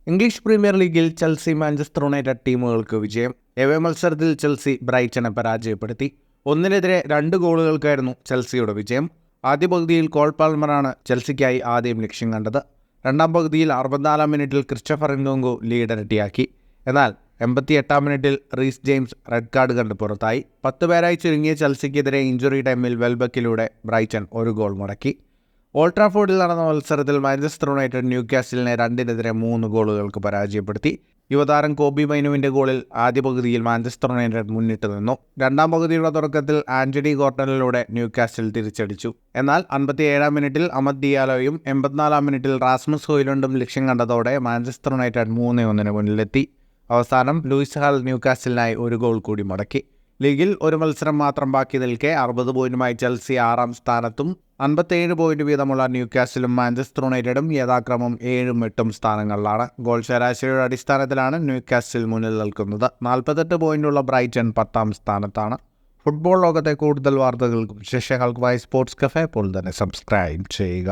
English premier ലീഗിൽ Chelsea Manchester United ടീമുകൾക്ക് വിജയം. Away മത്സരത്തിൽ ചെൽസി ബ്രൈറ്റനെ പരാജയപ്പെടുത്തി. 1-2 ഗോളുകൾക്കായിരുന്നു ചെൽസിയുടെ വിജയം. ആദ്യ പകുതിയിൽ കോൾ പാൽമറാണ് ചെൽസിക്കായി ആദ്യം ലക്ഷ്യം കണ്ടത്. രണ്ടാം പകുതിയിൽ 64-ാം മിനിറ്റിൽ ക്രിസ്റ്റഫർ ഇൻഗോങ്കു ലീഡരട്ടിയാക്കി. എന്നാൽ 88-ാം മിനിറ്റിൽ റീസ് ജെയിംസ് റെഡ് കാർഡ് കണ്ട് പുറത്തായി. 10 പേരായി ചുരുങ്ങിയ ചെൽസിക്കെതിരെ ഇഞ്ചുറി ടൈമിൽ വെൽബക്കിലൂടെ ബ്രൈറ്റൺ ഒരു ഗോൾ മുടക്കി. ഓൾഡ് ട്രാഫോർഡിൽ നടന്ന മത്സരത്തിൽ മാഞ്ചസ്റ്റർ യുണൈറ്റഡ് ന്യൂകാസിലിനെ 2-3 ഗോളുകൾക്ക് പരാജയപ്പെടുത്തി. യുവതാരം കോബി മൈനുവിൻ്റെ ഗോളിൽ ആദ്യ പകുതിയിൽ മാഞ്ചസ്റ്റർ യുണൈറ്റഡ് മുന്നിട്ട് നിന്നു. രണ്ടാം പകുതിയുടെ തുടക്കത്തിൽ ആന്റണി ഗോർഡനിലൂടെ ന്യൂകാസിൽ തിരിച്ചടിച്ചു. എന്നാൽ 57-ാം മിനിറ്റിൽ അമദ് ഡിയാലോയും 84-ാം മിനിറ്റിൽ റാസ്മസ് ഹോയ്ലുണ്ടും ലക്ഷ്യം കണ്ടതോടെ മാഞ്ചസ്റ്റർ യുണൈറ്റഡ് 3-1 മുന്നിലെത്തി. അവസാനം ലൂയിസ് ഹാൾ ന്യൂകാസിലിനായി ഒരു ഗോൾ കൂടി മുടക്കി. ലീഗിൽ ഒരു മത്സരം മാത്രം ബാക്കി നിൽക്കെ 60 പോയിന്റുമായി ചെൽസി 6-ാം സ്ഥാനത്തും 57 പോയിന്റ് വീതമുള്ള ന്യൂകാസിലും മാഞ്ചസ്റ്റർ യുണൈറ്റഡും യഥാക്രമം 7ഉം 8ഉം സ്ഥാനങ്ങളിലാണ്. ഗോൾ ശരാശരിയുടെ അടിസ്ഥാനത്തിലാണ് ന്യൂകാസിൽ മുന്നിൽ നിൽക്കുന്നത്. 48 പോയിന്റുള്ള ബ്രൈറ്റൺ 10ാം സ്ഥാനത്താണ്. ഫുട്ബോൾ ലോകത്തെ കൂടുതൽ വാർത്തകൾക്കും വിശേഷങ്ങൾക്കുമായി സ്പോർട്സ് കഫേ ഇപ്പോൾ തന്നെ സബ്സ്ക്രൈബ് ചെയ്യുക.